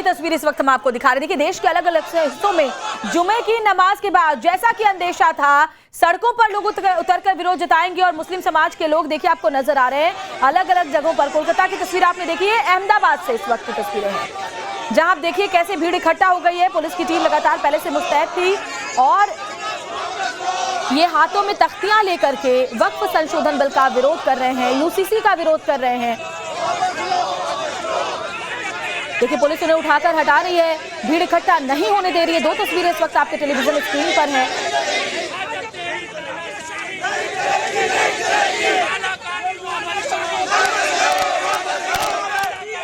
की तस्वीर इस वक्त हम आपको दिखा रहे हैं। देखिए, देश के अलग अलग हिस्सों में जुमे की नमाज के बाद जैसा कि अंदेशा था, सड़कों पर लोग उतरकर विरोध जताएंगे और मुस्लिम समाज के लोग देखिए आपको नजर आ रहे हैं अलग अलग जगहों पर। कोलकाता की तस्वीर आपने देखी है, अहमदाबाद से इस वक्त की तस्वीरें हैं, जहां आप देखिए कैसे भीड़ इकट्ठा हो गई है। पुलिस की टीम लगातार पहले से मुस्तैद थी और ये हाथों में तख्तियां लेकर के वक्फ संशोधन बिल का विरोध कर रहे हैं, यूसीसी का विरोध कर रहे हैं। देखिए, पुलिस उन्हें उठाकर हटा रही है, भीड़ इकट्ठा नहीं होने दे रही है। दो तस्वीरें इस वक्त आपके टेलीविजन स्क्रीन पर हैं।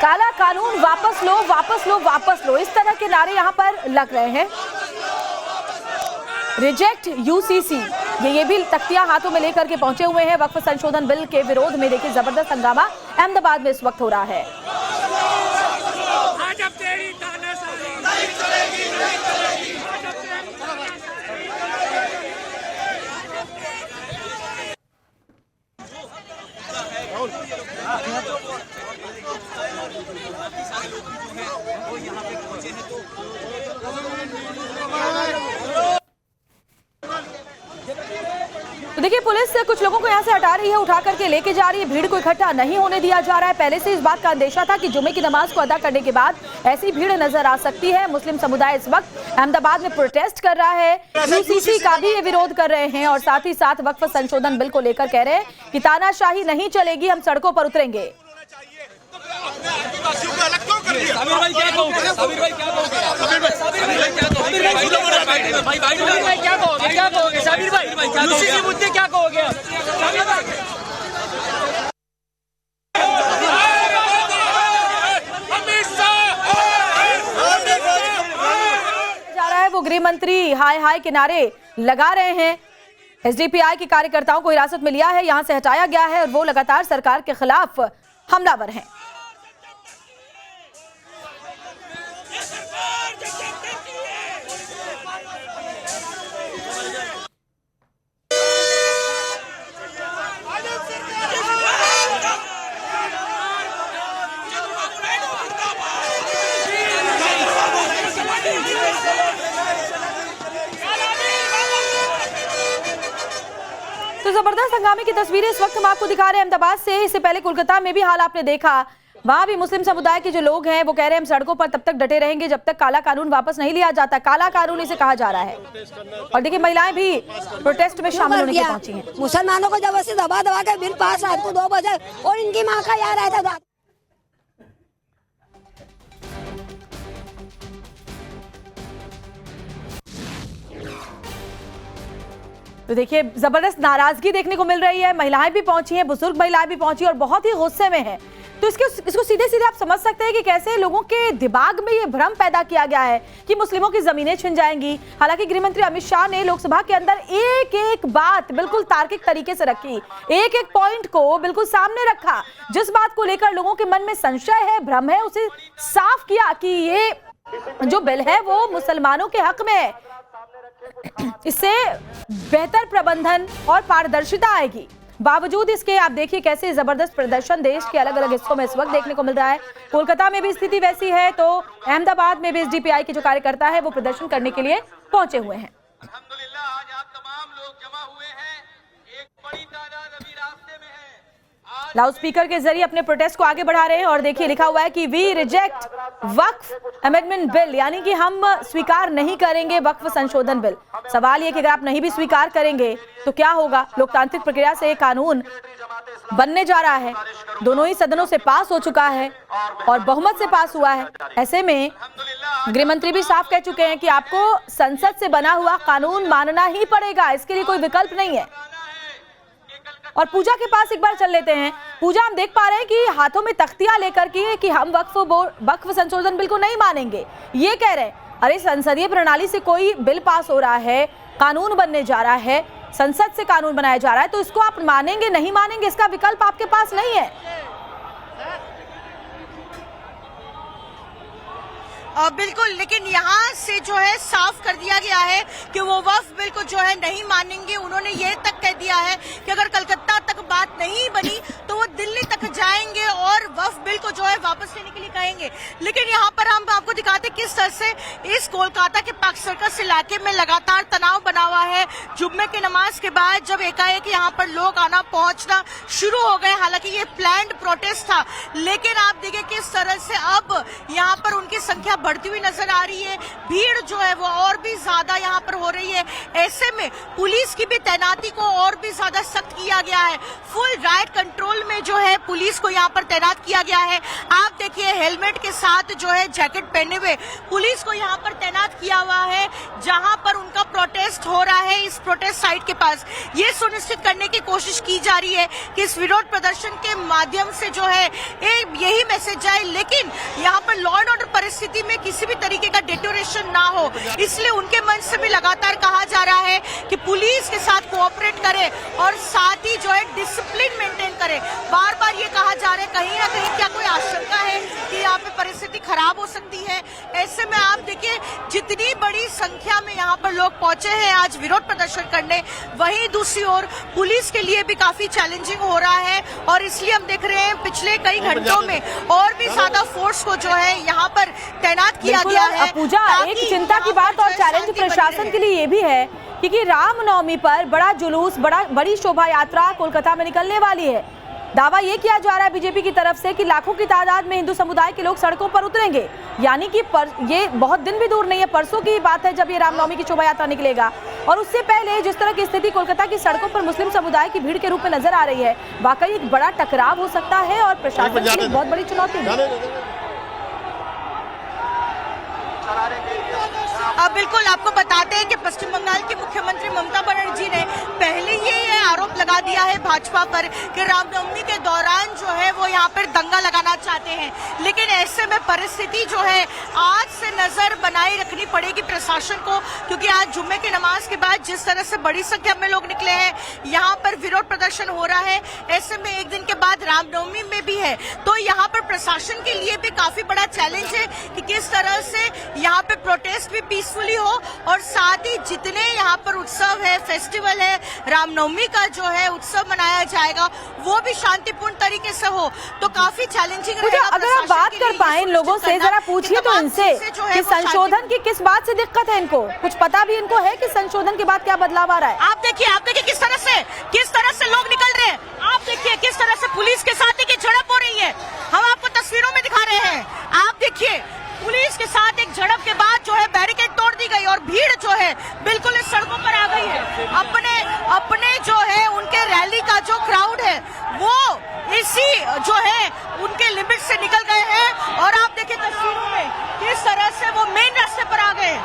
काला कानून वापस लो, वापस लो, वापस लो, इस तरह के नारे यहां पर लग रहे हैं। रिजेक्ट यूसीसी, ये भी तख्तियां हाथों में लेकर के पहुंचे हुए हैं। वक्फ संशोधन बिल के विरोध में देखिए जबरदस्त हंगामा अहमदाबाद में इस वक्त हो रहा है। तो देखिए, पुलिस कुछ लोगों को यहां से हटा रही है, उठा करके लेके जा रही है। भीड़ को इकट्ठा नहीं होने दिया जा रहा है। पहले से इस बात का अंदेशा था कि जुमे की नमाज को अदा करने के बाद ऐसी भीड़ नजर आ सकती है। मुस्लिम समुदाय इस वक्त अहमदाबाद में प्रोटेस्ट कर रहा है, यूसीसी का भी ये विरोध कर रहे हैं और साथ ही साथ वक्फ संशोधन बिल को लेकर कह रहे हैं कि तानाशाही नहीं चलेगी, हम सड़कों पर उतरेंगे। जा रहा है वो गृह मंत्री हाय हाय के नारे लगा रहे हैं। एसडीपीआई के कार्यकर्ताओं को हिरासत में लिया है, यहां से हटाया गया है और वो लगातार सरकार के खिलाफ हमलावर हैं। तो जबरदस्त हंगामे की तस्वीरें इस वक्त हम आपको दिखा रहे हैं अहमदाबाद से। इससे पहले कोलकाता में भी हाल आपने देखा, वहां भी मुस्लिम समुदाय के जो लोग हैं वो कह रहे हैं हम सड़कों पर तब तक डटे रहेंगे जब तक काला कानून वापस नहीं लिया जाता। काला कानून इसे कहा जा रहा है। और देखिए, महिलाएं भी प्रोटेस्ट में शामिल होने के लिए पहुंची हैं। मुसलमानों को जबरदस्ती दबा दबा के बिल पास रात को 2 बजे और इनकी माँ का याद आया था। तो देखिए, जबरदस्त नाराजगी देखने को मिल रही है। महिलाएं भी पहुंची हैं, बुजुर्ग महिलाएं भी पहुंची और बहुत ही गुस्से में हैं। तो इसको सीधे सीधे आप समझ सकते हैं कि कैसे लोगों के दिमाग में ये भ्रम पैदा किया गया है कि मुस्लिमों की जमीनें छिन जाएंगी। हालांकि गृहमंत्री अमित शाह ने लोकसभा के अंदर एक एक बात बिल्कुल तार्किक तरीके से रखी, एक एक पॉइंट को बिल्कुल सामने रखा। जिस बात को लेकर लोगों के मन में संशय है, भ्रम है, उसे साफ किया कि ये जो बिल है वो मुसलमानों के हक में है। इससे बेहतर प्रबंधन और पारदर्शिता आएगी। बावजूद इसके आप देखिए कैसे जबरदस्त प्रदर्शन देश के अलग अलग हिस्सों में इस वक्त देखने को मिल रहा है। कोलकाता में भी स्थिति वैसी है, तो अहमदाबाद में भी एसडीपीआई के जो कार्यकर्ता है वो प्रदर्शन करने के लिए पहुंचे हुए हैं। अल्हम्दुलिल्लाह, आज आप तमाम लोग जमा हुए हैं, एक बड़ी तादाद अभी रास्ते में है। लाउडस्पीकर के जरिए अपने प्रोटेस्ट को आगे बढ़ा रहे हैं और देखिए लिखा हुआ है कि we reject Waqf amendment bill, यानी कि हम स्वीकार नहीं करेंगे वक्फ संशोधन बिल। सवाल ये कि अगर आप नहीं भी स्वीकार करेंगे तो क्या होगा? लोकतांत्रिक प्रक्रिया से कानून बनने जा रहा है, दोनों ही सदनों से पास हो चुका है और बहुमत से पास हुआ है। ऐसे में गृहमंत्री भी साफ कह चुके हैं कि आपको संसद से बना हुआ कानून मानना ही पड़ेगा, इसके लिए कोई विकल्प नहीं है। और पूजा के पास एक बार चल लेते हैं। पूजा, हम देख पा रहे हैं कि हाथों में तख्तियां लेकर के कि हम वक्फ संशोधन बिल को नहीं मानेंगे, ये कह रहे हैं। अरे, संसदीय प्रणाली से कोई बिल पास हो रहा है, कानून बनने जा रहा है, संसद से कानून बनाया जा रहा है, तो इसको आप मानेंगे नहीं मानेंगे, इसका विकल्प आपके पास नहीं है। बिल्कुल, लेकिन यहाँ से जो है साफ कर दिया गया है कि वो वक्फ बिल को जो है नहीं मानेंगे। उन्होंने ये तक कह दिया है कि अगर कलकत्ता तक तक बात नहीं बनी तो वो दिल्ली तक जाएंगे और वक्फ बिल को जो है वापस लेने के लिए कहेंगे। लेकिन यहाँ पर हम आपको दिखाते किस तरह से इस कोलकाता के पार्क सर्कस इलाके में लगातार तनाव बना हुआ है। जुम्मे की नमाज के बाद जब एकाएक यहाँ पर लोग आना पहुंचना शुरू हो गए, हालांकि ये प्लान्ड प्रोटेस्ट था, लेकिन आप देखिए किस तरह से अब यहाँ पर उनकी संख्या बढ़ती हुई नजर आ रही है। भीड़ जो है वो और भी ज्यादा यहाँ पर हो रही है। ऐसे में पुलिस की भी तैनाती को और भी ज्यादा सख्त किया गया है। फुल राइट कंट्रोल में जो है पुलिस को यहाँ पर तैनात किया गया है। आप देखिए हेलमेट के साथ जो है जैकेट पहने हुए पुलिस को यहाँ पर तैनात किया हुआ है, जहां पर उनका प्रोटेस्ट हो रहा है। इस प्रोटेस्ट साइट के पास ये सुनिश्चित करने की कोशिश की जा रही है कि इस विरोध प्रदर्शन के माध्यम से जो है यही मैसेज जाए, लेकिन यहाँ पर लॉ एंड ऑर्डर परिस्थिति में किसी भी तरीके का डिटोरेशन ना हो, इसलिए उनके मंच से भी लगातार कहा जा रहा है कि पुलिस के साथ कोऑपरेट करे और साथ ही जो है डिसिप्लिन मेंटेन करे। बार बार ये कहा जा रहा है कहीं ना कहीं क्या कोई आशंका है कि यहाँ पे परिस्थिति खराब हो सकती है। ऐसे में आप देखिए जितनी बड़ी संख्या में यहाँ पर लोग पहुंचे हैं आज विरोध प्रदर्शन करने, वहीं दूसरी ओर पुलिस के लिए भी काफी चैलेंजिंग हो रहा है और इसलिए हम देख रहे हैं पिछले कई घंटों में और भी ज्यादा फोर्स को जो है यहाँ पर तैनात किया गया है। पूजा, एक चिंता की बात और चैलेंज प्रशासन के लिए ये भी है क्योंकि रामनवमी पर बड़ा जुलूस, बड़ी शोभा यात्रा कोलकाता में निकलने वाली है। दावा ये किया जा रहा है बीजेपी की तरफ से कि लाखों की तादाद में हिंदू समुदाय के लोग सड़कों पर उतरेंगे, यानी कि ये बहुत दिन भी दूर नहीं है, परसों की बात है जब ये रामनवमी की शोभा यात्रा निकलेगा। और उससे पहले जिस तरह की स्थिति कोलकाता की सड़कों पर मुस्लिम समुदाय की भीड़ के रूप में नजर आ रही है, वाकई एक बड़ा टकराव हो सकता है और प्रशासन के लिए बहुत बड़ी चुनौती है। अब बिल्कुल आपको बताते हैं कि पश्चिम बंगाल की मुख्यमंत्री ममता बनर्जी ने पहले ये आरोप लगा दिया है भाजपा पर कि रामनवमी के दौरान जो है वो यहाँ पर दंगा लगाना चाहते हैं, लेकिन ऐसे में परिस्थिति जो है आज से नजर बनाए रखनी पड़ेगी प्रशासन को, क्योंकि आज जुम्मे की नमाज के बाद जिस तरह से बड़ी संख्या में लोग निकले हैं, यहाँ पर विरोध प्रदर्शन हो रहा है। ऐसे में एक दिन के बाद रामनवमी में भी है, तो यहाँ पर प्रशासन के लिए भी काफी बड़ा चैलेंज है कि किस तरह से यहाँ पे प्रोटेस्ट भी पीसफुली हो और साथ ही जितने यहाँ पर उत्सव है, फेस्टिवल है, रामनवमी का जो है उत्सव मनाया जाएगा वो भी शांतिपूर्ण तरीके से हो, तो काफी चैलेंजिंग रहेगा। अगर आप बात कर पाए इन लोगों से, जरा पूछिए तो इनसे कि संशोधन की किस बात से दिक्कत है इनको, कुछ पता भी इनको है कि संशोधन के बाद क्या बदलाव आ रहा है? आप देखिए किस तरह से लोग निकल रहे हैं। आप देखिए किस तरह से पुलिस के साथ की झड़प हो रही है, हम आपको तस्वीरों में दिखा रहे हैं। आप देखिए पुलिस के साथ एक झड़प के बाद जो है बैरिकेड तोड़ दी गई और भीड़ जो है बिल्कुल इस सड़कों पर आ गई है। अपने जो है उनके रैली का जो क्राउड है वो इसी जो है उनके लिमिट से निकल गए हैं और आप देखिए तस्वीरों में किस तरह से वो मेन रास्ते पर आ गए।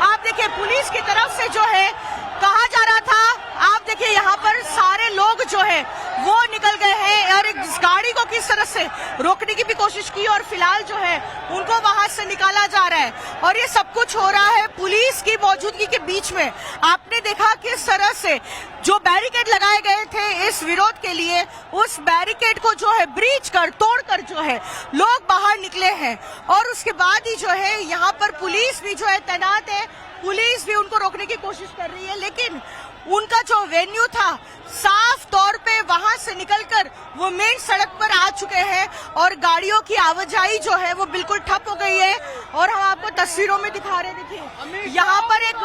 आप देखिए पुलिस की तरफ से जो है कहा जा रहा था, आप देखिए यहाँ पर सारे लोग जो है वो निकल गए हैं और इस गाड़ी को किस तरह से रोकने की भी कोशिश की और फिलहाल जो है उनको वहां से निकाला जा रहा है और ये सब कुछ हो रहा है पुलिस की मौजूदगी के बीच में। आपने देखा किस तरह से जो बैरिकेड लगाए गए थे इस विरोध के लिए, उस बैरिकेड को जो है ब्रीच कर तोड़कर जो है लोग बाहर निकले हैं और उसके बाद ही जो है यहाँ पर पुलिस भी जो है तैनात है, पुलिस भी उनको रोकने की कोशिश कर रही है, लेकिन उनका जो वेन्यू था साफ तौर पे वहां से निकलकर वो मेन सड़क पर आ चुके हैं और गाड़ियों की आवाजाही जो है वो बिल्कुल ठप हो गई है और हम आपको तस्वीरों में दिखा रहे हैं। देखिए यहाँ पर एक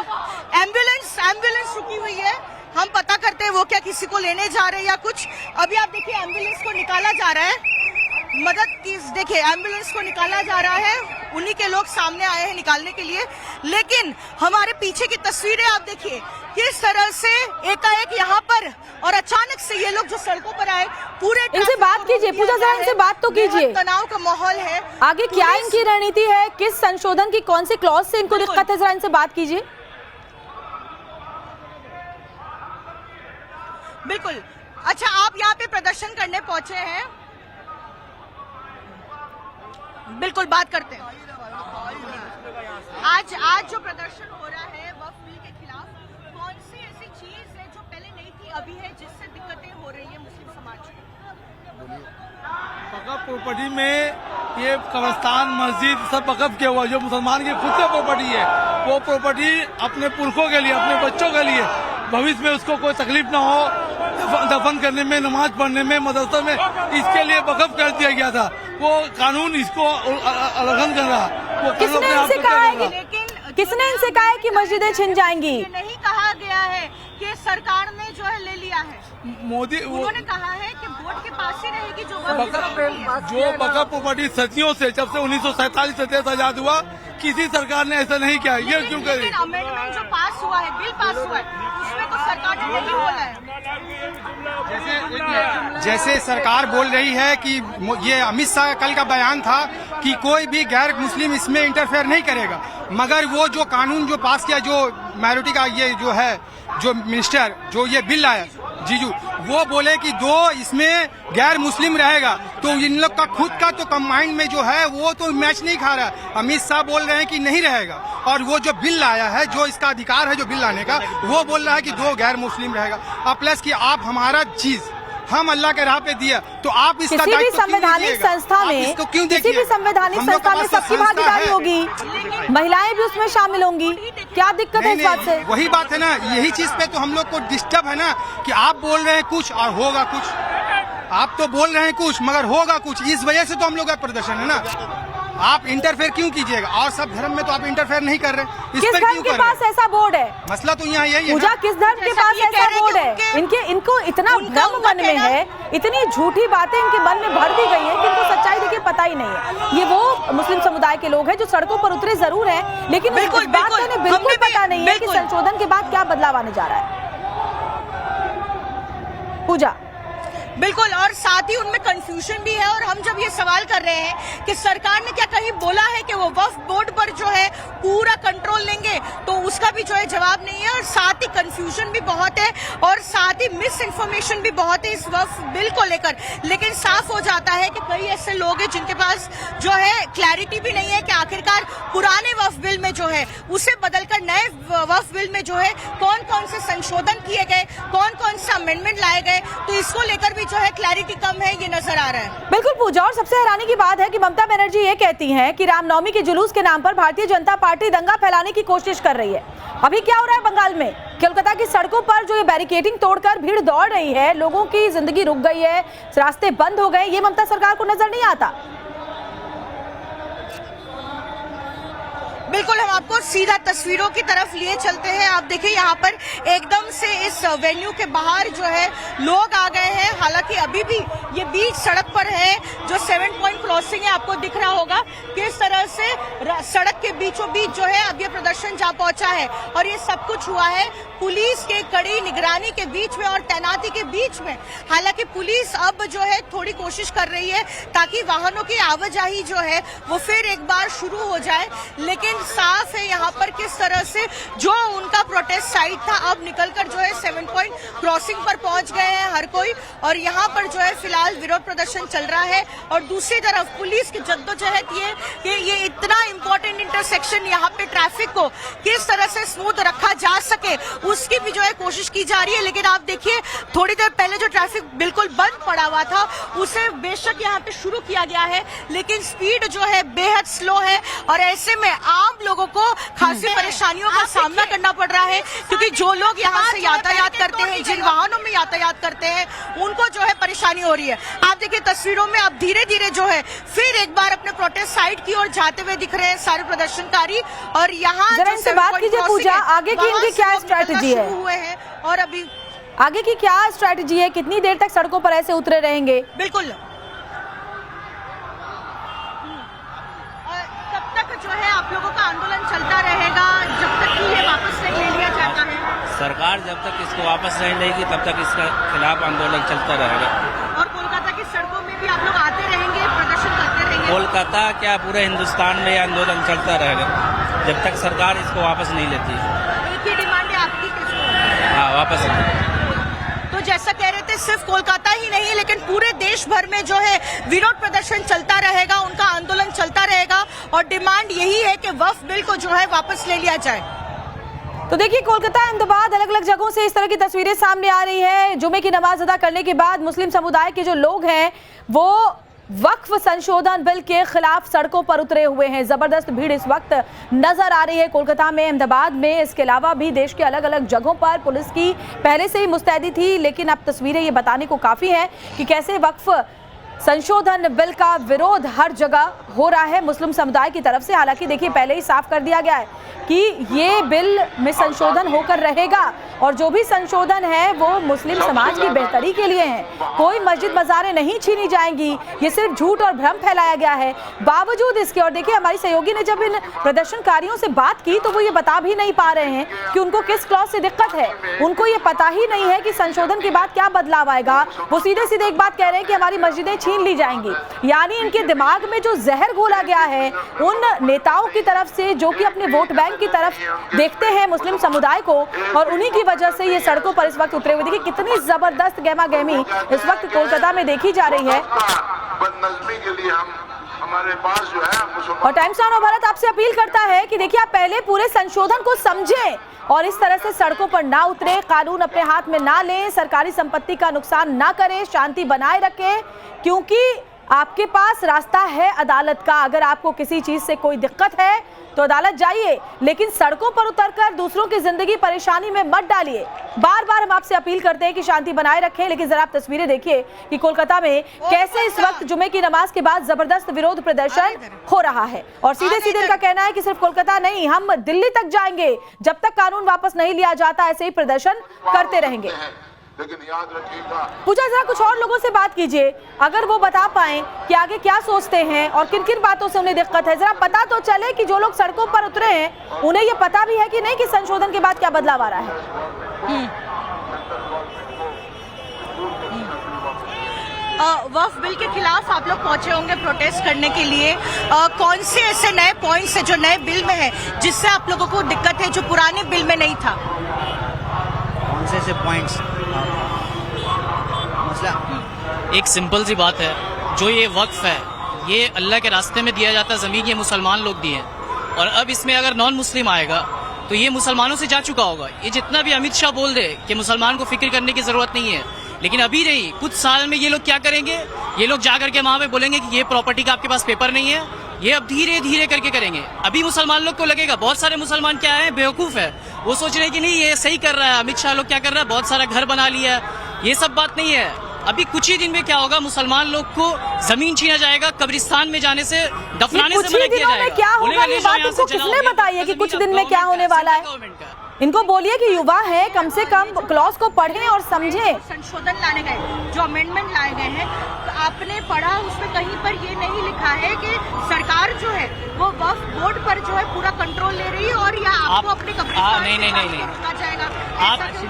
एम्बुलेंस रुकी हुई है, हम पता करते हैं वो क्या किसी को लेने जा रहे हैं या कुछ। अभी आप देखिए एम्बुलेंस को निकाला जा रहा है, मदद की देखिए एम्बुलेंस को निकाला जा रहा है, उन्हीं के लोग सामने आए हैं निकालने के लिए, लेकिन हमारे पीछे की तस्वीरें आप देखिए किस तरह से एकाएक यहाँ पर और अचानक से ये लोग जो सड़कों पर आए, पूरे इनसे बात कीजिए पूजा, जरा इनसे बात तो कीजिए। तनाव का माहौल है, आगे क्या इनकी रणनीति है, किस संशोधन की कौन से क्लॉज से इनको दिक्कत है, जरा इनसे बात कीजिए। बिल्कुल। अच्छा, आप यहाँ पे प्रदर्शन करने पहुंचे हैं, बिल्कुल बात करते हैं। आज जो प्रदर्शन हो रहा है वक्फ बिल के खिलाफ, कौन सी ऐसी चीज है जो पहले नहीं थी अभी है जिससे दिक्कतें हो रही है मुस्लिम समाज को? वक्फ प्रॉपर्टी में ये कब्रिस्तान मस्जिद सब वक्फ के हुआ, जो मुसलमान की खुद का प्रॉपर्टी है, वो प्रॉपर्टी अपने पुरखों के लिए, अपने बच्चों के लिए, भविष्य में उसको कोई तकलीफ ना हो, दफन करने में, नमाज पढ़ने में, मदरसा में, इसके लिए वक़्फ़ कर दिया गया था। वो कानून इसको उल्लंघन कर रहा। वो किसने इनसे कहा है कि मस्जिदें छिन जाएंगी? नहीं कहा गया है कि सरकार ने जो है ले लिया है। मोदी उन्होंने कहा है कि वोट के पास ही रहेगी जो वक़्फ़ प्रॉपर्टी सदियों से, जब से 1947 से देश आजाद हुआ, किसी सरकार ने ऐसा नहीं किया। ये क्यों करी? अमेंडमेंट जो पास हुआ है, बिल पास हुआ है, उसमें तो सरकार ने नहीं बोला है। जैसे सरकार बोल रही है कि ये अमित शाह कल का बयान था कि कोई भी गैर मुस्लिम इसमें इंटरफेयर नहीं करेगा, मगर वो जो कानून जो पास किया, जो माइनॉरिटी का ये जो है, जो मिनिस्टर जो ये बिल लाया जीजू, वो बोले कि 2 इसमें गैर मुस्लिम रहेगा, तो इन लोग का खुद का तो कंबाइंड में जो है वो तो मैच नहीं खा रहा। अमित शाह बोल रहे हैं कि नहीं रहेगा, और वो जो बिल लाया है, जो इसका अधिकार है जो बिल लाने का, वो बोल रहा है कि 2 गैर मुस्लिम रहेगा। और प्लस कि आप हमारा चीज हम अल्लाह के राह पे दिया, तो आप इसका किसी भी संवैधानिक संस्था में, किसी भी संवैधानिक संस्था में सबकी भागीदारी होगी, महिलाएं भी उसमें शामिल होंगी। क्या दिक्कत है इस बात से? वही बात है ना, यही चीज पे तो हम लोग को डिस्टर्ब है ना, कि आप बोल रहे हैं कुछ और होगा कुछ। आप तो बोल रहे हैं कुछ मगर होगा कुछ, इस वजह से तो हम लोग का प्रदर्शन है ना। आप इंटरफेयर क्यों कीजिएगा? और सब धर्म में तो आप इंटरफेयर नहीं कर रहे, इस किस पर धर्म क्यों के कर पास रहे? ऐसा बोर्ड है? मसला तो यहाँ यही है पूजा, ना। किस धर्म के पास ऐसा बोर्ड है? इनको इतना भ्रम मन में है, इतनी झूठी बातें इनके मन में भर दी गई है कि इनको सच्चाई देखिए पता ही नहीं है। ये वो मुस्लिम समुदाय के लोग हैं जो सड़कों पर उतरे जरूर हैं, लेकिन इस बात का इन्हें बिल्कुल पता नहीं है कि संशोधन के बाद क्या बदलाव आने जा रहा है। पूजा, बिल्कुल, और साथ ही उनमें कंफ्यूजन भी है। और हम जब ये सवाल कर रहे हैं कि सरकार ने क्या कहीं बोला है कि वो वक्फ बोर्ड पर जो है पूरा कंट्रोल लेंगे, तो उसका भी जो है जवाब नहीं है। और साथ ही कंफ्यूजन भी बहुत है, और साथ ही मिस इन्फॉर्मेशन भी बहुत है इस वक्फ बिल को लेकर। लेकिन साफ हो जाता है कि कई ऐसे लोग हैं जिनके पास जो है क्लैरिटी भी नहीं है कि आखिरकार पुराने वक्फ बिल में जो है उसे बदलकर नए वक्फ बिल में जो है कौन कौन से संशोधन किए गए, कौन कौन से अमेंडमेंट लाए गए, तो इसको लेकर भी जो है क्लैरिटी कम है, ये नजर आ रहा है। बिल्कुल पूजा, और सबसे हैरानी की बात है कि ममता बनर्जी ये कहती हैं कि रामनवमी के जुलूस के नाम पर भारतीय जनता पार्टी दंगा फैलाने की कोशिश कर रही है। अभी क्या हो रहा है बंगाल में? कोलकाता की सड़कों पर जो ये बैरिकेडिंग तोड़कर भीड़ दौड़ रही है, लोगों की जिंदगी रुक गई है, रास्ते बंद हो गए, ये ममता सरकार को नजर नहीं आता। बिल्कुल, हम आपको सीधा तस्वीरों की तरफ लिए चलते हैं। आप देखिए यहाँ पर एकदम से इस वेन्यू के बाहर जो है लोग आ गए हैं। हालांकि अभी भी ये बीच सड़क पर है, जो 7 पॉइंट क्रॉसिंग है, आपको दिख रहा होगा किस तरह से सड़क के बीचों बीच जो है अब ये प्रदर्शन जा पहुंचा है। और ये सब कुछ हुआ है पुलिस के कड़ी निगरानी के बीच में और तैनाती के बीच में। हालांकि पुलिस अब जो है थोड़ी कोशिश कर रही है ताकि वाहनों की आवाजाही जो है वो फिर एक बार शुरू हो जाए, लेकिन साफ है यहाँ पर किस तरह से जो उनका प्रोटेस्ट साइट था अब निकलकर जो है 7 पॉइंट क्रॉसिंग पर पहुंच गए हैं हर कोई। और यहाँ पर जो है फिलहाल विरोध प्रदर्शन चल रहा है। और दूसरी तरफ पुलिस की जद्दोजहद ये कि ये इतना इम्पोर्टेंट इंटरसेक्शन यहाँ पे ट्रैफिक को किस तरह से स्मूथ रखा जा सके, उसकी भी जो है कोशिश की जा रही है। लेकिन आप देखिए थोड़ी देर पहले जो ट्रैफिक बिल्कुल बंद पड़ा हुआ था उसे बेशक यहाँ पे शुरू किया गया है, लेकिन स्पीड जो है बेहद स्लो है। और ऐसे में आम लोगों को खासी परेशानियों का सामना करना पड़ रहा है, क्योंकि जो लोग यहाँ से यातायात करते हैं, जिन वाहनों में यातायात करते हैं, उनको जो है परेशानी हो रही है। आप देखिए तस्वीरों में आप धीरे धीरे जो है फिर एक बार अपने प्रोटेस्ट साइट की ओर जाते हुए दिख रहे हैं सारे प्रदर्शनकारी। और यहाँ से बात कीजिए पूजा, आगे की इनकी क्या स्ट्रैटेजी है? हुए हैं और अभी आगे की क्या स्ट्रैटेजी है? कितनी देर तक सड़कों पर ऐसे उतरे रहेंगे? बिल्कुल, तब तक जो है आप लोगों का आंदोलन चलता रहेगा जब तक कि ये वापस नहीं ले लिया जाता है। सरकार जब तक इसको वापस नहीं लेगी तब तक इसका खिलाफ आंदोलन चलता रहेगा। और कोलकाता की सड़कों में भी आप लोग आते रहेंगे, प्रदर्शन करते रहेंगे? कोलकाता क्या पूरे हिंदुस्तान में ये आंदोलन चलता रहेगा जब तक सरकार इसको वापस नहीं लेती है। एक ही डिमांड है आपकी? हाँ, वापस नहीं। तो जैसा कह रहे थे सिर्फ कोलकाता ही नहीं लेकिन पूरे देश भर में जो है विरोध प्रदर्शन चलता रहेगा, उनका आंदोलन चलता रहेगा। और डिमांड यही है कि वक्फ बिल को जो है वापस ले लिया जाए। तो देखिए कोलकाता अहमदाबाद अलग अलग जगहों से इस तरह की तस्वीरें सामने आ रही है। जुमे की नमाज अदा करने के बाद मुस्लिम समुदाय के जो लोग हैं वो वक्फ संशोधन बिल के खिलाफ सड़कों पर उतरे हुए हैं। जबरदस्त भीड़ इस वक्त नजर आ रही है कोलकाता में, अहमदाबाद में। इसके अलावा भी देश के अलग अलग जगहों पर पुलिस की पहले से ही मुस्तैदी थी, लेकिन अब तस्वीरें ये बताने को काफी है कि कैसे वक्फ संशोधन बिल का विरोध हर जगह हो रहा है मुस्लिम समुदाय की तरफ से। हालांकि देखिए, पहले ही साफ कर दिया गया है कि ये बिल में संशोधन होकर रहेगा और जो भी संशोधन है वो मुस्लिम समाज की बेहतरी के लिए है। कोई मस्जिद मज़ारें नहीं छीनी जाएंगी, ये सिर्फ झूठ और भ्रम फैलाया गया है। बावजूद इसके, और देखिए हमारी सहयोगी ने जब इन प्रदर्शनकारियों से बात की तो वो ये बता भी नहीं पा रहे हैं कि उनको किस क्लॉज से दिक्कत है। उनको ये पता ही नहीं है कि संशोधन के बाद क्या बदलाव आएगा। वो सीधे सीधे एक बात कह रहे हैं कि हमारी मस्जिदें छीन ली जाएंगी। यानी इनके दिमाग में जो जहर घोला गया है उन नेताओं की तरफ से जो कि अपने वोट बैंक की तरफ देखते हैं मुस्लिम समुदाय को, और उन्हीं की वजह से ये सड़कों पर इस वक्त उतरे हुए। देखिए कितनी जबरदस्त गहमा गहमी इस वक्त कोलकाता में देखी जा रही है। बदनज़मी के लिए हमारे पास जो है, और टाइम्स नाउ भारत आपसे अपील करता है कि देखिए आप पहले पूरे संशोधन को समझें और इस तरह से सड़कों पर ना उतरे, कानून अपने हाथ में ना लें, सरकारी संपत्ति का नुकसान ना करें, शांति बनाए रखें, क्योंकि आपके पास रास्ता है अदालत का। अगर आपको किसी चीज से कोई दिक्कत है तो अदालत जाइए, लेकिन सड़कों पर उतरकर दूसरों की जिंदगी परेशानी में मत डालिए। बार बार हम आपसे अपील करते हैं कि शांति बनाए रखें, लेकिन जरा आप तस्वीरें देखिए कि कोलकाता में कैसे इस वक्त जुमे की नमाज के बाद जबरदस्त विरोध प्रदर्शन हो रहा है। और सीधे सीधे इनका कहना है कि सिर्फ कोलकाता नहीं, हम दिल्ली तक जाएंगे, जब तक कानून वापस नहीं लिया जाता ऐसे ही प्रदर्शन करते रहेंगे। लेकिन याद रखिएगा। पूजा, जरा कुछ और लोगों से बात कीजिए, अगर वो बता पाएं कि आगे क्या सोचते हैं और किन किन बातों से उन्हें दिक्कत है। जरा पता तो चले कि जो लोग सड़कों पर उतरे हैं उन्हें ये पता भी है कि नहीं कि संशोधन के बाद क्या बदलाव आ रहा है। वक्फ बिल के खिलाफ आप लोग पहुंचे होंगे प्रोटेस्ट करने के लिए। कौन से ऐसे नए पॉइंट्स है जो नए बिल में है जिससे आप लोगों को दिक्कत है जो पुराने बिल में नहीं था? कौन से ऐसे पॉइंट्स? एक सिंपल सी बात है, जो ये वक्फ है ये अल्लाह के रास्ते में दिया जाता ज़मीन, ये मुसलमान लोग दिए, और अब इसमें अगर नॉन मुस्लिम आएगा तो ये मुसलमानों से जा चुका होगा। ये जितना भी अमित शाह बोल दे कि मुसलमान को फिक्र करने की जरूरत नहीं है, लेकिन अभी नहीं, कुछ साल में ये लोग क्या करेंगे, ये लोग जा करके वहाँ पे बोलेंगे कि ये प्रॉपर्टी का आपके पास पेपर नहीं है। ये अब धीरे धीरे करके करेंगे। अभी मुसलमान लोग को लगेगा, बहुत सारे मुसलमान क्या है, बेवकूफ है, वो सोच रहे हैं कि नहीं ये सही कर रहा है, अमित शाह लोग क्या कर रहा है, बहुत सारा घर बना लिया है। ये सब बात नहीं है। अभी कुछ ही दिन में क्या होगा, मुसलमान लोग को जमीन छीना जाएगा, कब्रिस्तान में जाने से, दफनाने से मना किया जाएगा। क्या होगा ये बात इनको किसने बताई है कि कुछ दिन में क्या होने वाला है? इनको बोलिए कि युवा है, कम से कम क्लॉज को पढ़ें और समझें। संशोधन लाने गए, जो अमेंडमेंट लाए गए हैं, तो आपने पढ़ा, उसमें कहीं पर ये नहीं लिखा है कि सरकार जो है वो वक्फ बोर्ड पर जो है पूरा कंट्रोल ले रही है और या आपको अपने कब्रिस्तान नहीं रोका जाएगा।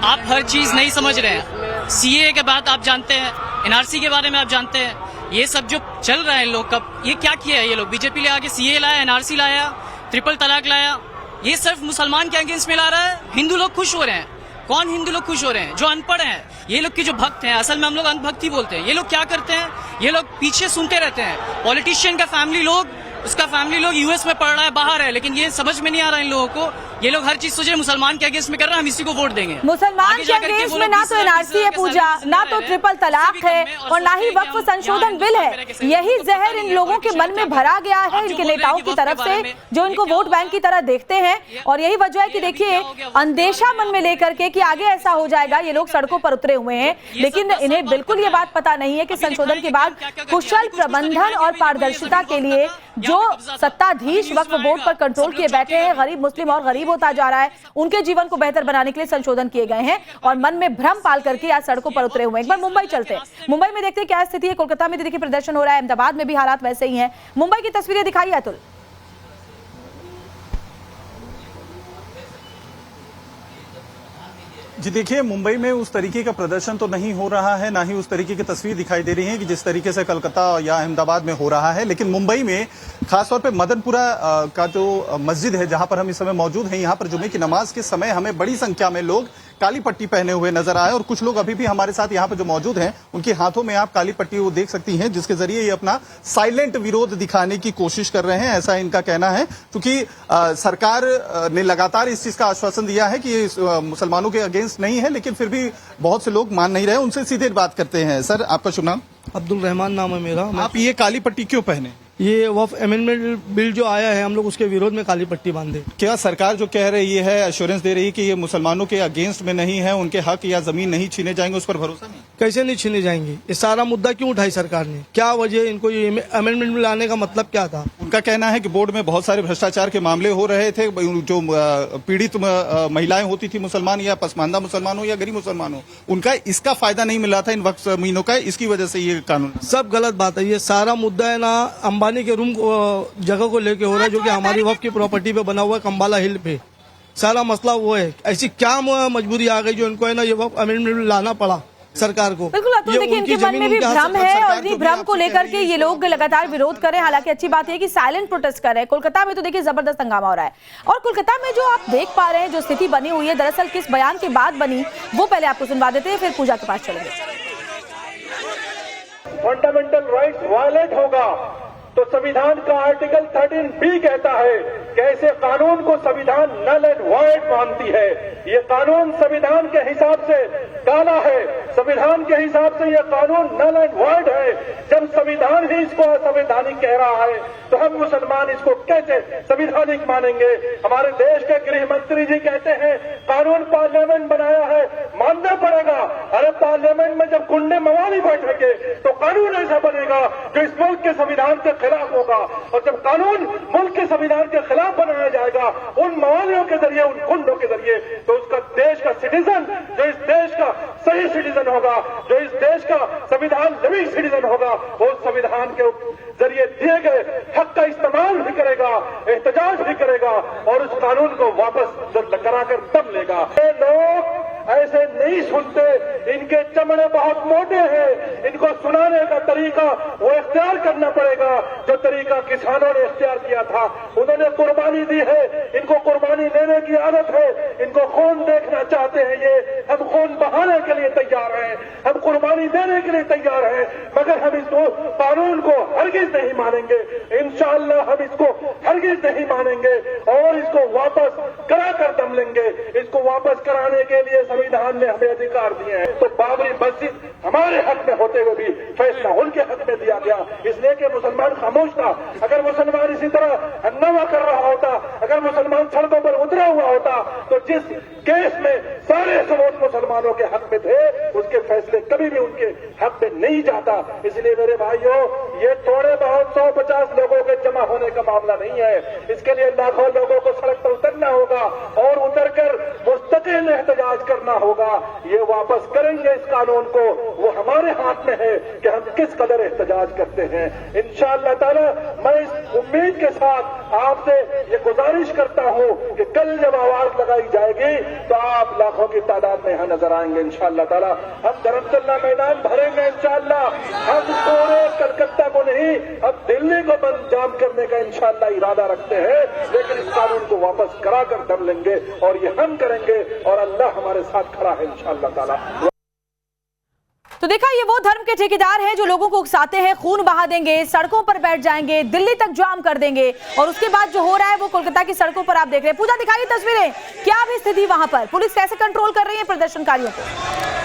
आप हर चीज नहीं समझ रहे हैं। सीए के बाद आप जानते हैं, एनआरसी के बारे में आप जानते हैं, ये सब जो चल रहा है लोग कब, ये क्या किया है ये लोग, बीजेपी ले आके सीए लाया, एनआरसी लाया, ट्रिपल तलाक लाया, ये सिर्फ मुसलमान के अगेंस्ट में ला रहा है। हिंदू लोग खुश हो रहे हैं। कौन हिंदू लोग खुश हो रहे हैं? जो अनपढ़ हैं, ये लोग के जो भक्त हैं, असल में हम लोग अंधभक्ति बोलते हैं। ये लोग क्या करते हैं, ये लोग पीछे सुनते रहते हैं। पॉलिटिशियन का फैमिली लोग, उसका फैमिली लोग यूएस में पढ़ रहा है, बाहर है, लेकिन ये समझ में नहीं आ रहा है इन लोगों को। ये लोग हर चीज सोच रहे मुसलमान के अगेंस्ट में कर रहे हैं, हम इसी को वोट देंगे। मुसलमान के अगेंस्ट में ना तो एनआरसी है पूजा, ना तो ट्रिपल तलाक है, और ना ही वक्फ संशोधन बिल है। यही जहर इन लोगों के मन में भरा गया है इनके नेताओं की तरफ से, जो इनको वोट बैंक की तरह देखते हैं। और यही वजह है कि देखिए, अंदेशा मन में लेकर के कि आगे ऐसा हो जाएगा, ये लोग सड़कों पर उतरे हुए हैं। लेकिन इन्हें बिल्कुल ये बात पता नहीं है कि संशोधन के बाद कुशल प्रबंधन और पारदर्शिता के लिए जो सत्ताधीश वक्फ बोर्ड पर कंट्रोल किए बैठे हैं, गरीब मुस्लिम और गरीब होता जा रहा है, उनके जीवन को बेहतर बनाने के लिए संशोधन किए गए हैं और मन में भ्रम पाल करके आज सड़कों पर उतरे हुए हैं। एक बार मुंबई चलते हैं, मुंबई में देखते हैं क्या स्थिति है। कोलकाता में देखिए प्रदर्शन हो रहा है, अहमदाबाद में भी हालात वैसे ही हैं। मुंबई की तस्वीरें दिखाइए अतुल। जी देखिए, मुंबई में उस तरीके का प्रदर्शन तो नहीं हो रहा है, ना ही उस तरीके की तस्वीर दिखाई दे रही है कि जिस तरीके से कलकत्ता या अहमदाबाद में हो रहा है। लेकिन मुंबई में खासतौर पे मदनपुरा का जो मस्जिद है जहां पर हम इस समय मौजूद हैं, यहां पर जुमे की नमाज के समय हमें बड़ी संख्या में लोग काली पट्टी पहने हुए नजर आए, और कुछ लोग अभी भी हमारे साथ यहाँ पर जो मौजूद हैं उनके हाथों में आप काली पट्टी वो देख सकती हैं, जिसके जरिए ये अपना साइलेंट विरोध दिखाने की कोशिश कर रहे हैं, ऐसा इनका कहना है। क्योंकि सरकार ने लगातार इस चीज का आश्वासन दिया है कि ये मुसलमानों के अगेंस्ट नहीं है, लेकिन फिर भी बहुत से लोग मान नहीं रहे। उनसे सीधे बात करते हैं। सर, आपका शुभ नाम? अब्दुल रहमान नाम है मेरा। आप ये काली पट्टी क्यों पहने? ये वक्फ अमेंडमेंट बिल जो आया है, हम लोग उसके विरोध में काली पट्टी बांधे। क्या सरकार जो कह रही है, एश्योरेंस दे रही है कि ये मुसलमानों के अगेंस्ट में नहीं है, उनके हक या जमीन नहीं छीने जाएंगे, उस पर भरोसा नहीं? कैसे नहीं छीने जाएंगे? ये सारा मुद्दा क्यों उठाई सरकार ने? क्या वजह, इनको ये अमेंडमेंट में लाने का मतलब क्या था? उनका कहना है कि बोर्ड में बहुत सारे भ्रष्टाचार के मामले हो रहे थे। जो पीड़ित महिलाएं होती थी, मुसलमान या पसमानदा मुसलमान हो या गरीब मुसलमान हो, उनका इसका फायदा नहीं मिल रहा था इन वक्फ जमीनों का, इसकी वजह से ये कानून। सब गलत बात है। ये सारा मुद्दा है ना अंबानी के रूम जगह को लेके हो रहा है, जो कि हमारी वक्फ की प्रॉपर्टी पे बना हुआ है, कंबाला हिल पे। सारा मसला वो है। ऐसी क्या मजबूरी आ गई जो इनको है ना ये वक्फ अमेंडमेंट लाना पड़ा सरकार को? बिल्कुल अतुल, देखिए इनके मन में भी भ्रम है और इन्हीं भ्रम को लेकर के ये लोग लगातार विरोध कर रहे हैं। हालांकि अच्छी बात है कि साइलेंट प्रोटेस्ट कर रहे हैं। कोलकाता में तो देखिए जबरदस्त हंगामा हो रहा है, और कोलकाता में जो आप देख पा रहे हैं, जो स्थिति बनी हुई है, दरअसल किस बयान के बाद बनी वो पहले आपको सुनवा देते हैं, फिर पूजा के पास चलेंगे। फंडामेंटल राइट्स वायलेट होगा तो संविधान का आर्टिकल 13B कहता है कैसे कानून को संविधान नल एंड वॉइड मानती है। ये कानून संविधान के हिसाब से काला है, संविधान के हिसाब से ये कानून नल एंड वॉइड है। जब संविधान ही इसको असंवैधानिक कह रहा है तो हम मुसलमान इसको कैसे संवैधानिक मानेंगे? हमारे देश के गृह मंत्री जी कहते हैं कानून पार्लियामेंट बनाया है, मानना पड़ेगा। अरे पार्लियामेंट में जब गुंडे मवाली बैठेंगे तो कानून ऐसा बनेगा जो इस मुल्क के संविधान के खिलाफ होगा, और जब कानून मुल्क के संविधान के खिलाफ बनाया जाएगा उन मवालियों के जरिए, उन गुंडों के जरिए, तो उसका देश का सिटीजन, जो इस देश का सही सिटीजन होगा, जो इस देश का संविधान लिविंग सिटीजन होगा, वो संविधान के जरिए दिए गए हक का इस्तेमाल भी करेगा, एहतजाज भी करेगा और उस कानून को वापस कराकर दम लेगा। ये लोग ऐसे नहीं सुनते, इनके चमड़े बहुत मोटे हैं, इनको सुनाने का तरीका वो इख्तियार करना पड़ेगा जो तरीका किसानों ने इख्तियार किया था। उन्होंने कुर्बानी दी है, इनको कुर्बानी लेने की आदत है, इनको खून देखना चाहते हैं। ये हम खून बहाने के लिए तैयार हैं, हम कुर्बानी देने के लिए तैयार हैं, मगर हम इस कानून को हरगिज नहीं मानेंगे। इंशाअल्लाह हम इसको हरगिज नहीं मानेंगे और इसको वापस कराकर दम लेंगे। इसको वापस कराने के लिए संविधान ने हमें अधिकार दिए हैं। तो बाबरी मस्जिद हमारे हक में होते हुए भी फैसला उनके हक में दिया गया, इसलिए कि मुसलमान खामोश था। अगर मुसलमान इसी तरह हंगामा कर रहा होता, अगर मुसलमान सड़कों पर उतरा हुआ होता, तो जिस केस में सारे सबूत मुसलमानों के हक में थे उसके फैसले कभी भी उनके हक में नहीं जाता। इसलिए मेरे भाइयों, ये थोड़े बहुत 150 लोगों के जमा होने का मामला नहीं है। इसके लिए लाखों लोगों को सड़क पर उतरना होगा और उतरकर मुस्तकिल एहतजाज करना होगा। ये वापस करेंगे इस कानून को, वो हमारे हाथ में है कि हम किस कदर एहतजाज करते हैं। इंशाअल्लाह ताला मैं इस उम्मीद के साथ आपसे ये गुजारिश करता हूं कि कल जब आवाज लगाई जाएगी तो आप लाखों की तादाद में यहां नजर आएंगे इंशाअल्लाह ताला। हम धर्मतल्ला मैदान भरेंगे इंशाअल्लाह। हम पूरे कलकत्ता को नहीं, अब दिल्ली को बंद जाम करने का इंशाअल्लाह इरादा रखते हैं, लेकिन इस कानून को वापस कराकर दम लेंगे और ये हम करेंगे और अल्लाह हमारे साथ खड़ा है इंशाअल्लाह ताला। तो देखा, ये वो धर्म के ठेकेदार हैं जो लोगों को उकसाते हैं, खून बहा देंगे, सड़कों पर बैठ जाएंगे, दिल्ली तक जाम कर देंगे, और उसके बाद जो हो रहा है वो कोलकाता की सड़कों पर आप देख रहे हैं। पूजा, दिखाइए तस्वीरें, क्या भी स्थिति वहां पर, पुलिस कैसे कंट्रोल कर रही है प्रदर्शनकारियों को?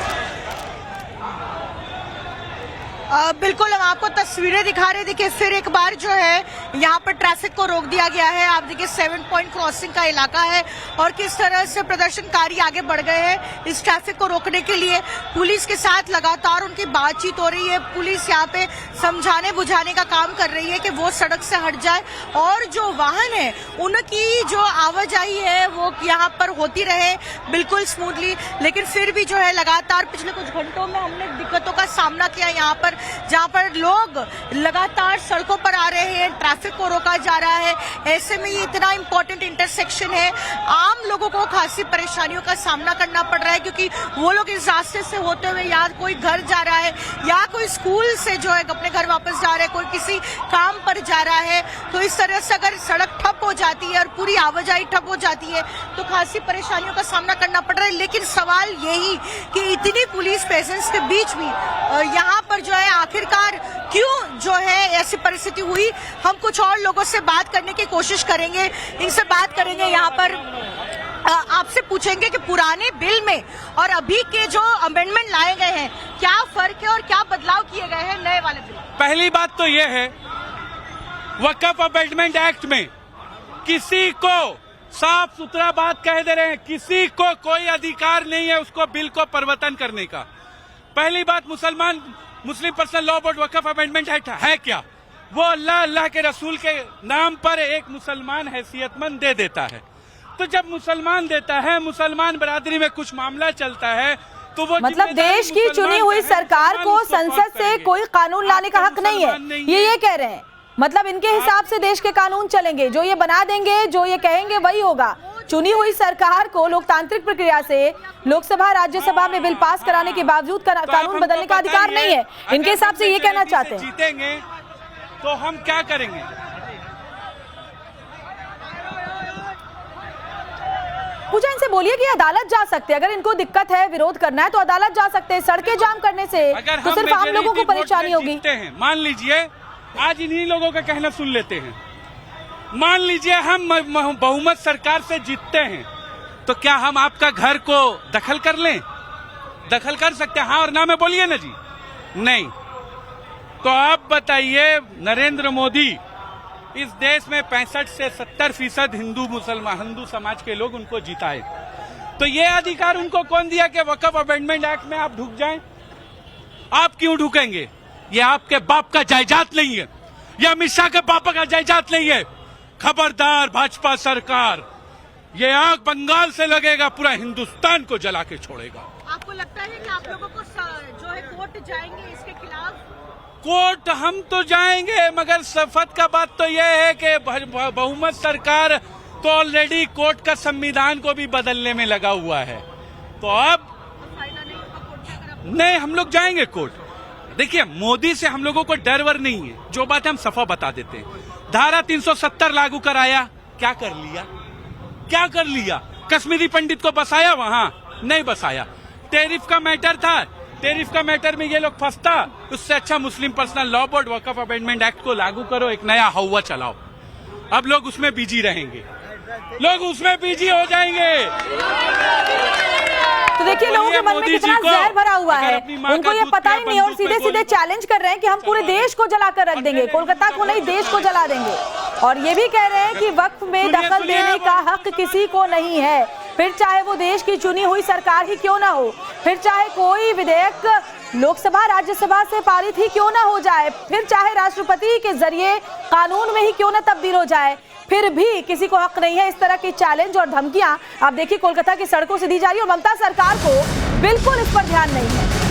बिल्कुल, हम आपको तस्वीरें दिखा रहे हैं। देखिए फिर एक बार जो है यहाँ पर ट्रैफिक को रोक दिया गया है। आप देखिए 7 पॉइंट क्रॉसिंग का इलाका है और किस तरह से प्रदर्शनकारी आगे बढ़ गए हैं इस ट्रैफिक को रोकने के लिए। पुलिस के साथ लगातार उनकी बातचीत हो रही है। पुलिस यहाँ पे समझाने बुझाने का काम कर रही है कि वो सड़क से हट जाए और जो वाहन है उनकी जो आवाजाही है वो यहाँ पर होती रहे बिल्कुल स्मूथली। लेकिन फिर भी जो है लगातार पिछले कुछ घंटों में हमने दिक्कतों का सामना किया यहाँ पर, जहां पर लोग लगातार सड़कों पर आ रहे हैं, ट्रैफिक को रोका जा रहा है। ऐसे में ये इतना इंपॉर्टेंट इंटरसेक्शन है, आम लोगों को खासी परेशानियों का सामना करना पड़ रहा है क्योंकि वो लोग इस रास्ते से होते हुए या कोई घर जा रहा है या कोई स्कूल से जो है अपने घर वापस जा रहा है, कोई किसी काम पर जा रहा है। तो इस तरह से अगर सड़क ठप हो जाती है और पूरी आवाजाही ठप हो जाती है तो खासी परेशानियों का सामना करना पड़ रहा है। लेकिन सवाल यही कि इतनी पुलिस प्रेजेंस के बीच भी यहाँ पर जो है आखिरकार क्यों जो है ऐसी परिस्थिति हुई। हम कुछ और लोगों से बात करने की कोशिश करेंगे, इनसे बात करेंगे। यहाँ पर आपसे पूछेंगे कि पुराने बिल में और अभी के जो अमेंडमेंट लाए गए हैं क्या फर्क है और क्या बदलाव किए गए हैं नए वाले बिल। पहली बात तो यह है, वक्फ अमेंडमेंट एक्ट में किसी को साफ सुथरा बात कह दे रहे हैं, किसी को कोई अधिकार नहीं है उसको बिल को परिवर्तन करने का। पहली बात, मुस्लिम पर्सनल लॉ बोर्ड वक्फ अमेंडमेंट एक्ट है क्या? वो अल्लाह के रसूल के नाम पर एक मुसलमान हैसियतमंद दे देता है। तो जब मुसलमान देता है, मुसलमान बरादरी में कुछ मामला चलता है, तो वो मतलब देश की चुनी हुई सरकार को संसद से कोई कानून लाने का हक नहीं है, ये कह रहे हैं। मतलब इनके हिसाब से देश के कानून चलेंगे, जो ये बना देंगे, जो ये कहेंगे वही होगा। चुनी हुई सरकार को लोकतांत्रिक प्रक्रिया से लोकसभा राज्यसभा में बिल पास कराने के बावजूद कानून बदलने का अधिकार नहीं है। इनके हिसाब से ये कहना चाहते हैं। जीतेंगे तो हम क्या करेंगे? पूजा, इनसे बोलिए कि अदालत जा सकते हैं, अगर इनको दिक्कत है, विरोध करना है तो अदालत जा सकते हैं। सड़कें जाम करने से तो सिर्फ आम लोगों को परेशानी होगी। मान लीजिए आज इन्हीं लोगों का कहना सुन लेते हैं, मान लीजिए हम बहुमत सरकार से जीतते हैं, तो क्या हम आपका घर को दखल कर लें? दखल कर सकते हैं, हाँ और ना में बोलिए ना जी। नहीं तो आप बताइए, नरेंद्र मोदी इस देश में 65 से 70% हिंदू समाज के लोग उनको जिताए, तो ये अधिकार उनको कौन दिया कि वक्फ अमेंडमेंट एक्ट में आप ढुक जाएं? आप क्यों ढुकेंगे? ये आपके बाप का जायदाद नहीं है, ये अमित शाह के पापा का जायदाद नहीं है। खबरदार भाजपा सरकार, ये आग बंगाल से लगेगा, पूरा हिंदुस्तान को जला के छोड़ेगा। आपको लगता है कि आप लोगों को जो है कोर्ट जाएंगे इसके खिलाफ? कोर्ट हम तो जाएंगे, मगर सफत का बात तो यह है कि बहुमत सरकार तो ऑलरेडी कोर्ट का संविधान को भी बदलने में लगा हुआ है, तो अब नहीं, हम लोग जाएंगे कोर्ट। देखिए, मोदी से हम लोगों को डर वर नहीं है, जो बात है हम सफा बता देते हैं। धारा 370 लागू कराया, क्या कर लिया? क्या कर लिया? कश्मीरी पंडित को बसाया वहां? नहीं बसाया। टैरिफ का मैटर था, टैरिफ का मैटर में ये लोग फंसता, उससे अच्छा मुस्लिम पर्सनल लॉ बोर्ड वक्फ अमेंडमेंट एक्ट को लागू करो, एक नया हवा चलाओ। अब लोग उसमें बिजी रहेंगे, लोग उसमें बिजी हो जाएंगे। तो देखिए, लोगों के मन में कितना जहर भरा हुआ है, उनको ये पता ही नहीं, और सीधे सीधे चैलेंज कर रहे हैं कि हम पूरे देश को जलाकर रख देंगे, कोलकाता को नहीं, देश को जला देंगे। और ये भी कह रहे हैं कि वक्फ में दखल देने का हक किसी को नहीं है, फिर चाहे वो देश की चुनी हुई सरकार ही क्यों ना हो, फिर चाहे कोई विधेयक लोकसभा राज्यसभा से पारित ही क्यों ना हो जाए, फिर चाहे राष्ट्रपति के जरिए कानून में ही क्यों ना तब्दील हो जाए, फिर भी किसी को हक नहीं है। इस तरह की चैलेंज और धमकियां आप देखिए कोलकाता की सड़कों से दी जा रही है, और ममता सरकार को बिल्कुल इस पर ध्यान नहीं है।